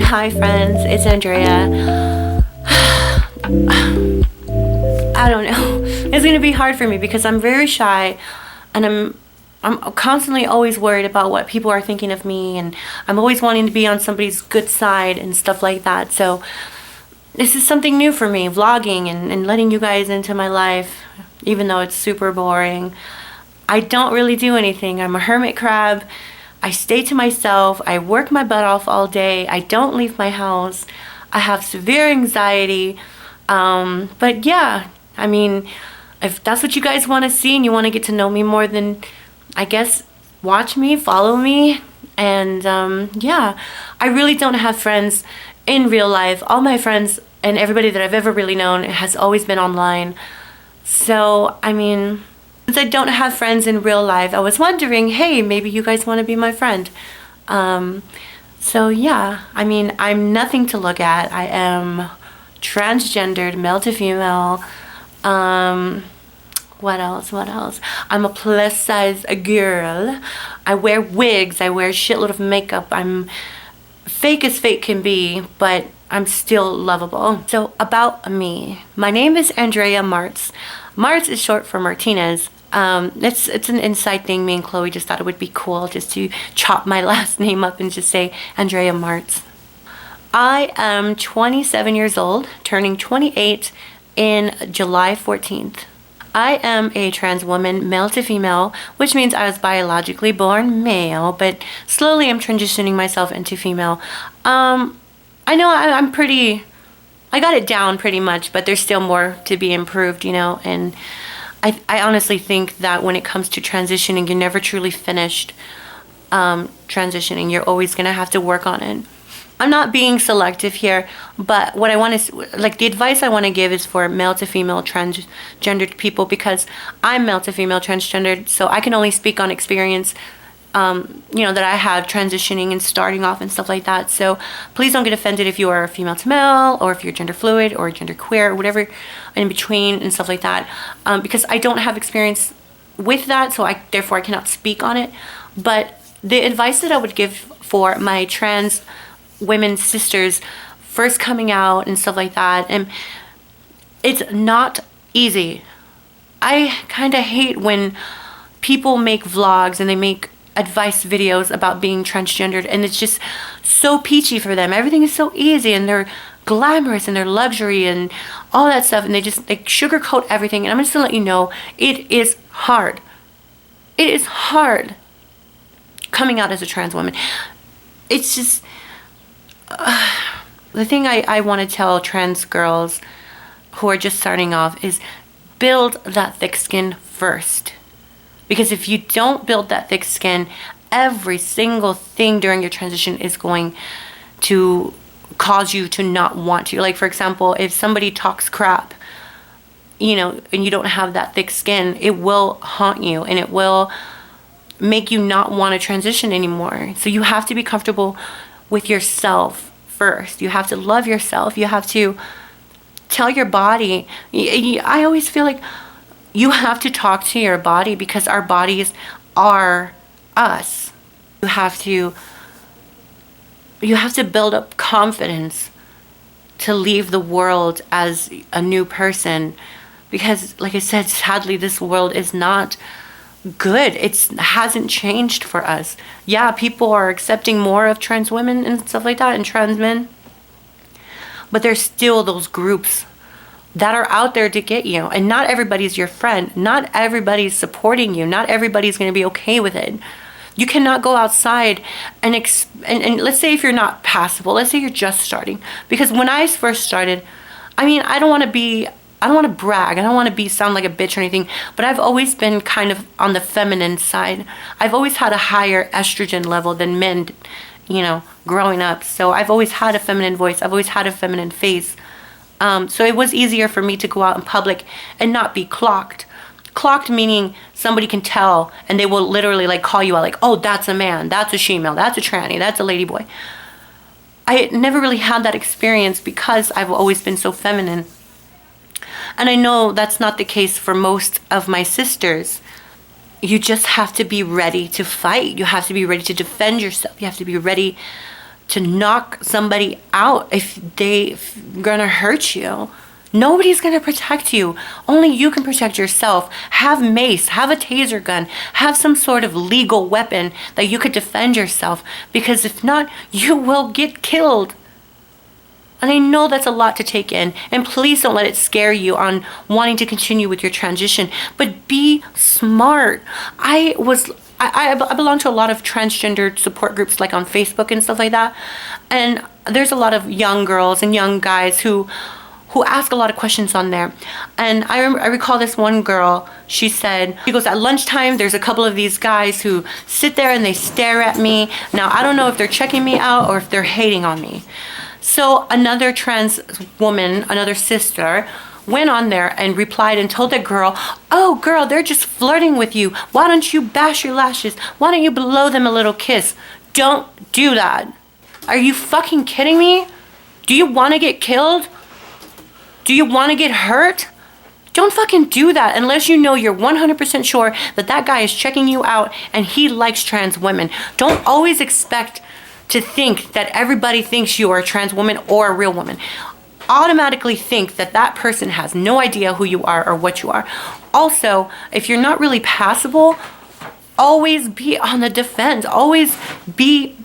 Hi friends, it's Andrea. I don't know. It's gonna be hard for me because I'm very shy, and I'm constantly always worried about what people are thinking of me, and I'm always wanting to be on somebody's good side and stuff like that. So this is something new for me, vlogging and letting you guys into my life, even though it's super boring. I don't really do anything. I'm a hermit crab. I stay to myself. I work my butt off all day. I don't leave my house. I have severe anxiety. But yeah, I mean, if that's what you guys want to see and you want to get to know me more, then I guess watch me, follow me. And yeah, I really don't have friends in real life. All my friends and everybody that I've ever really known has always been online. So, I mean, since I don't have friends in real life, I was wondering, hey, maybe you guys want to be my friend. So yeah, I mean, I'm nothing to look at. I am transgendered, male to female. What else? I'm a plus size girl. I wear wigs. I wear a shitload of makeup. I'm fake as fake can be, but I'm still lovable. So about me. My name is Andrea Martz. Martz is short for Martinez. It's an inside thing. Me and Chloe just thought it would be cool just to chop my last name up and just say Andrea Martz. I am 27 years old, turning 28 in July 14th. I am a trans woman, male to female, which means I was biologically born male, but slowly I'm transitioning myself into female. I know I got it down pretty much, but there's still more to be improved, you know, and I honestly think that when it comes to transitioning, you're never truly finished transitioning. You're always going to have to work on it. I'm not being selective here, but what I want to, like, the advice I want to give is for male to female transgendered people, because I'm male to female transgendered, so I can only speak on experience, you know, that I have transitioning and starting off and stuff like that. So please don't get offended if you are female to male, or if you're gender fluid or gender queer or whatever in between and stuff like that, because I don't have experience with that, so therefore I cannot speak on it. But the advice that I would give for my trans women sisters first coming out and stuff like that, and it's not easy. I kind of hate when people make vlogs and they make advice videos about being transgendered, and it's just so peachy for them. Everything is so easy, and they're glamorous, and they're luxury and all that stuff, and they sugarcoat everything. And I'm just gonna let you know, it is hard. It is hard coming out as a trans woman. It's just the thing I want to tell trans girls who are just starting off is build that thick skin first. Because if you don't build that thick skin, every single thing during your transition is going to cause you to not want to. Like, for example, if somebody talks crap, you know, and you don't have that thick skin, it will haunt you, and it will make you not want to transition anymore. So you have to be comfortable with yourself first. You have to love yourself. You have to tell your body. I always feel like you have to talk to your body, because our bodies are us. You have to build up confidence to leave the world as a new person, because like I said, sadly, this world is not good. It hasn't changed for us. Yeah, people are accepting more of trans women and stuff like that, and trans men, but there's still those groups that are out there to get you, and not everybody's your friend. Not everybody's supporting you. Not everybody's going to be okay with it. You cannot go outside and let's say if you're not passable, let's say you're just starting, because when I first started, I mean, I don't want to brag. I don't want to sound like a bitch or anything, but I've always been kind of on the feminine side. I've always had a higher estrogen level than men, you know, growing up. So I've always had a feminine voice. I've always had a feminine face. So it was easier for me to go out in public and not be clocked. Clocked meaning somebody can tell, and they will literally like call you out like, oh, that's a man, that's a she-male, that's a tranny, that's a lady boy. I never really had that experience because I've always been so feminine. And I know that's not the case for most of my sisters. You just have to be ready to fight. You have to be ready to defend yourself. You have to be ready to knock somebody out if they're gonna hurt you. Nobody's gonna protect you. Only you can protect yourself. Have mace, have a taser gun, have some sort of legal weapon that you could defend yourself, because if not, you will get killed. And I know that's a lot to take in, and please don't let it scare you on wanting to continue with your transition, but be smart. I belong to a lot of transgender support groups, like on Facebook and stuff like that, and there's a lot of young girls and young guys who ask a lot of questions on there. And I recall this one girl, she goes, at lunchtime, there's a couple of these guys who sit there and they stare at me. Now, I don't know if they're checking me out or if they're hating on me. So another trans woman, another sister, went on there and replied and told the girl, oh girl, they're just flirting with you. Why don't you bash your lashes? Why don't you blow them a little kiss? Don't do that. Are you fucking kidding me? Do you want to get killed? Do you want to get hurt? Don't fucking do that unless you know you're 100% sure that that guy is checking you out and he likes trans women. Don't always expect to think that everybody thinks you are a trans woman or a real woman. Automatically think that that person has no idea who you are or what you are. Also, if you're not really passable, always be on the defense. Always be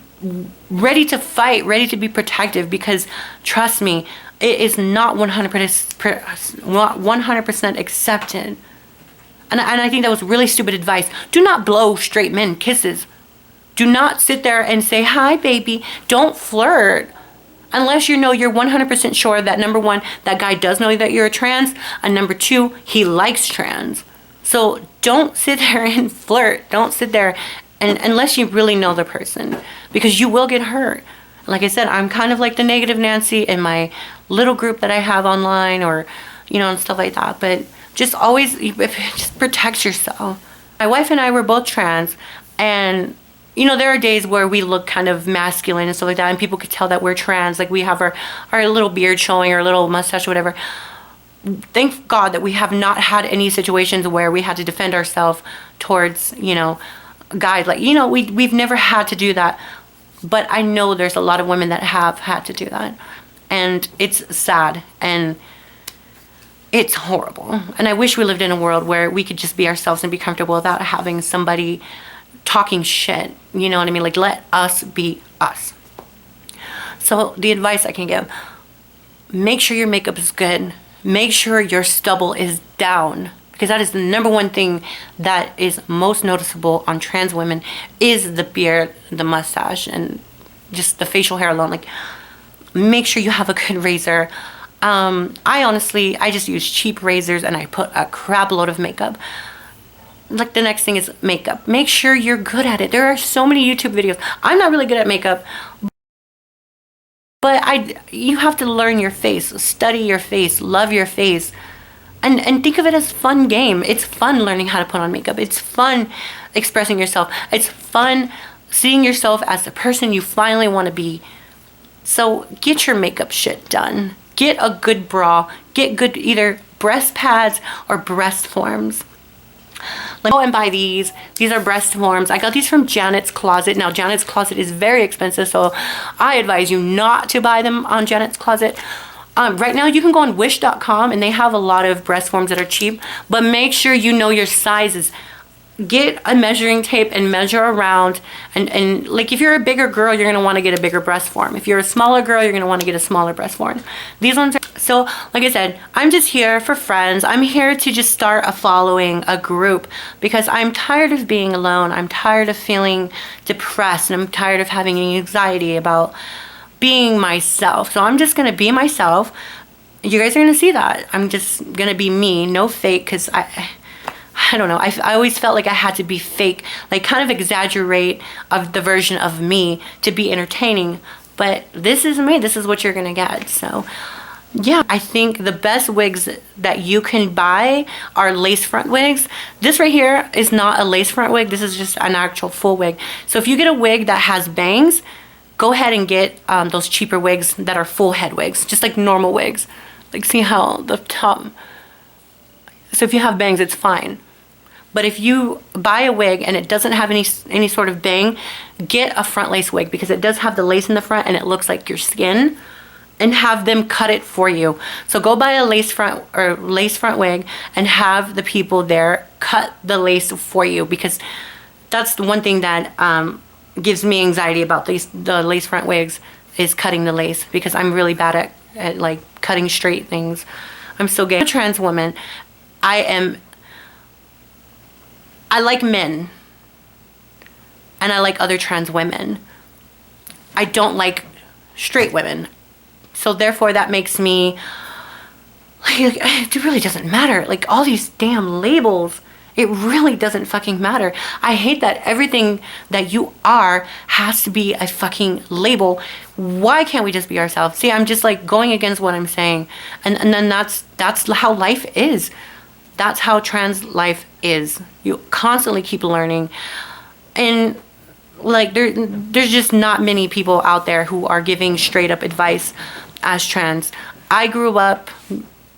ready to fight, ready to be protective, because trust me, it is not 100% accepted. And I think that was really stupid advice. Do not blow straight men kisses. Do not sit there and say, hi, baby. Don't flirt. Unless you know you're 100% sure that, number one, that guy does know that you're a trans, and number two, he likes trans. So don't sit there and flirt. Don't sit there and unless you really know the person, because you will get hurt. Like I said, I'm kind of like the negative Nancy in my little group that I have online, or, and stuff like that. But just always, just protect yourself. My wife and I were both trans, and, there are days where we look kind of masculine and stuff like that, and people could tell that we're trans. Like we have our little beard showing, or little mustache or whatever. Thank God that we have not had any situations where we had to defend ourselves towards, guys. Like, we've never had to do that. But I know there's a lot of women that have had to do that. And it's sad. And it's horrible. And I wish we lived in a world where we could just be ourselves and be comfortable without having somebody talking shit. You know what I mean? Like, let us be us. So the advice I can give, make sure your makeup is good. Make sure your stubble is down. Because that is the number one thing that is most noticeable on trans women, is the beard, the mustache, and just the facial hair alone. Like, make sure you have a good razor. I just use cheap razors, and I put a crap load of makeup. Like, the next thing is makeup. Make sure you're good at it. There are so many YouTube videos. I'm not really good at makeup, but you have to learn your face, study your face, love your face. And think of it as a fun game. It's fun learning how to put on makeup. It's fun expressing yourself. It's fun seeing yourself as the person you finally want to be. So get your makeup shit done. Get a good bra. Get good either breast pads or breast forms. Go and buy these. These are breast forms. I got these from Janet's Closet. Now, Janet's Closet is very expensive, so I advise you not to buy them on Janet's Closet. Right now you can go on wish.com and they have a lot of breast forms that are cheap, but make sure you know your sizes. Get a measuring tape and measure around, and like, if you're a bigger girl, you're going to want to get a bigger breast form. If you're a smaller girl, you're going to want to get a smaller breast form. These ones are, so like I said, I'm just here for friends. I'm here to just start following a group, because I'm tired of being alone. I'm tired of feeling depressed, and I'm tired of having anxiety about being myself. So I'm just gonna be myself. You guys are gonna see that. I'm just gonna be me, no fake, because I don't know. I always felt like I had to be fake, like kind of exaggerate of the version of me to be entertaining. But this is me. This is what you're gonna get. So yeah, I think the best wigs that you can buy are lace front wigs. This right here is not a lace front wig. This is just an actual full wig. So if you get a wig that has bangs, go ahead and get those cheaper wigs that are full head wigs, just like normal wigs. Like, see how the top, so if you have bangs, it's fine. But if you buy a wig and it doesn't have any sort of bang, get a front lace wig, because it does have the lace in the front and it looks like your skin, and have them cut it for you. So go buy a lace front wig and have the people there cut the lace for you, because that's the one thing that gives me anxiety about the lace front wigs, is cutting the lace, because I'm really bad at like cutting straight things. I'm so gay. I'm a trans woman. I like men, and I like other trans women. I don't like straight women. So therefore that makes me, like, it really doesn't matter. Like, all these damn labels, it really doesn't fucking matter. I hate that everything that you are has to be a fucking label. Why can't we just be ourselves? See, I'm just like going against what I'm saying. And then that's how life is. That's how trans life is. You constantly keep learning. And like there's just not many people out there who are giving straight up advice as trans. I grew up,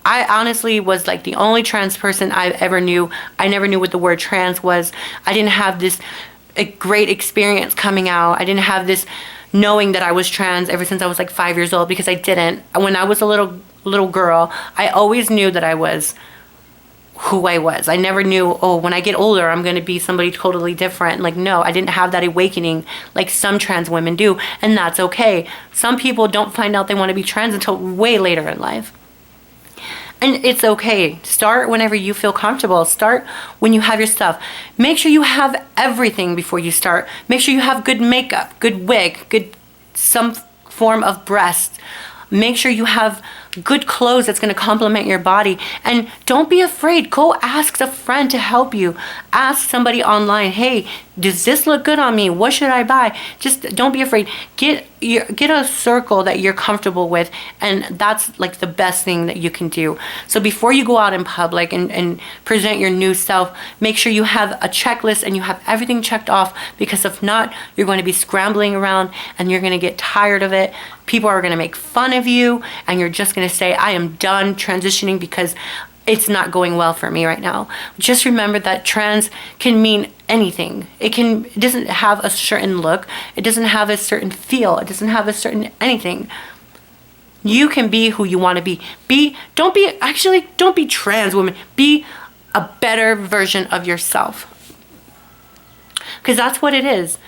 I honestly was like the only trans person I ever knew. I never knew what the word trans was. I didn't have this great experience coming out. I didn't have this knowing that I was trans ever since I was like 5 years old, because I didn't. When I was a little girl, I always knew that I was who I was. I never knew, oh, when I get older, I'm going to be somebody totally different. Like, no, I didn't have that awakening like some trans women do. And that's okay. Some people don't find out they want to be trans until way later in life. And it's okay. Start whenever you feel comfortable. Start when you have your stuff. Make sure you have everything before you start. Make sure you have good makeup, good wig, good some form of breast. Make sure you have good clothes that's going to complement your body. And don't be afraid. Go ask a friend to help you. Ask somebody online, hey, does this look good on me? What should I buy? Just don't be afraid. Get a circle that you're comfortable with, and that's like the best thing that you can do. So before you go out in public and present your new self, make sure you have a checklist and you have everything checked off, because if not, you're going to be scrambling around and you're going to get tired of it. People are going to make fun of you, and you're just going to say, I am done transitioning because it's not going well for me right now. Just remember that trans can mean anything. It doesn't have a certain look. It doesn't have a certain feel. It doesn't have a certain anything. You can be who you want to be. Don't be trans woman. Be a better version of yourself. Because that's what it is.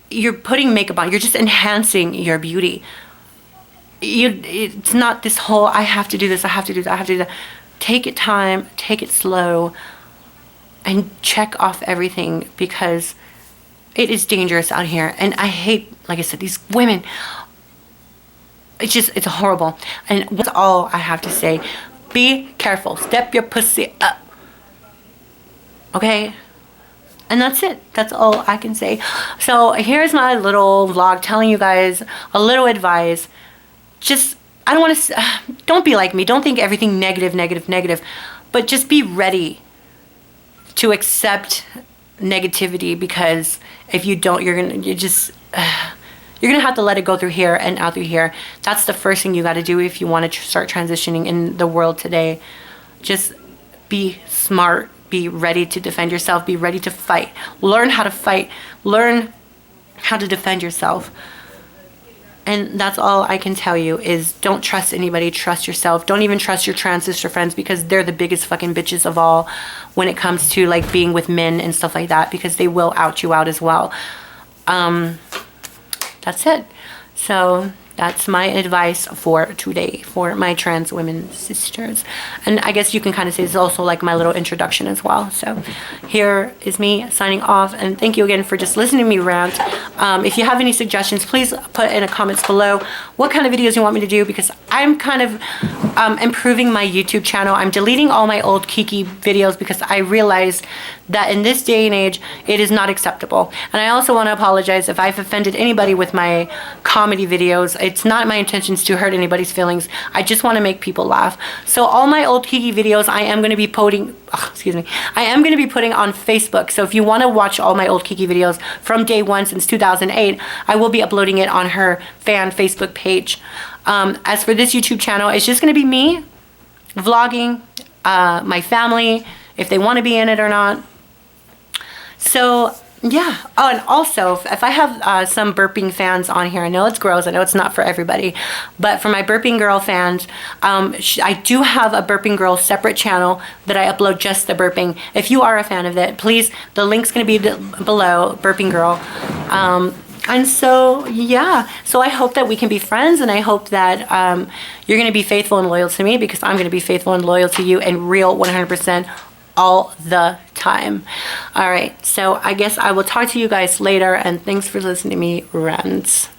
You're putting makeup on. You're just enhancing your beauty. It's not this whole, I have to do this, I have to do that, I have to do that. Take it time, take it slow, and check off everything, because it is dangerous out here. And I hate, like I said, these women. It's horrible. And that's all I have to say. Be careful. Step your pussy up. Okay? And that's it. That's all I can say. So here's my little vlog telling you guys a little advice. Just, I don't want to, don't be like me. Don't think everything negative, negative, negative. But just be ready to accept negativity, because if you don't, you're going to have to let it go through here and out through here. That's the first thing you got to do if you want to start transitioning in the world today. Just be smart. Be ready to defend yourself. Be ready to fight. Learn how to fight. Learn how to defend yourself. And that's all I can tell you is don't trust anybody. Trust yourself. Don't even trust your trans sister friends, because they're the biggest fucking bitches of all when it comes to like being with men and stuff like that, because they will out you out as well. That's it. So that's my advice for today for my trans women sisters. And I guess you can kind of say it's also like my little introduction as well. So here is me signing off, and thank you again for just listening to me rant. If you have any suggestions, please put in the comments below what kind of videos you want me to do, because I'm kind of improving my YouTube channel. I'm deleting all my old Kiki videos because I realized that in this day and age, it is not acceptable. And I also want to apologize if I've offended anybody with my comedy videos. It's not my intentions to hurt anybody's feelings. I just want to make people laugh. So all my old Kiki videos, I am going to be putting on Facebook. So if you want to watch all my old Kiki videos from day one since 2008, I will be uploading it on her fan Facebook page. As for this YouTube channel, it's just going to be me vlogging, my family, if they want to be in it or not. So yeah. Oh, and also, if I have some burping fans on here, I know it's gross. I know it's not for everybody, but for my burping girl fans, I do have a burping girl separate channel that I upload just the burping. If you are a fan of it, please, the link's going to be below, burping girl. And so, yeah, so I hope that we can be friends, and I hope that you're going to be faithful and loyal to me, because I'm going to be faithful and loyal to you and real 100% all the time. All right, so I guess I will talk to you guys later, and thanks for listening to me rant.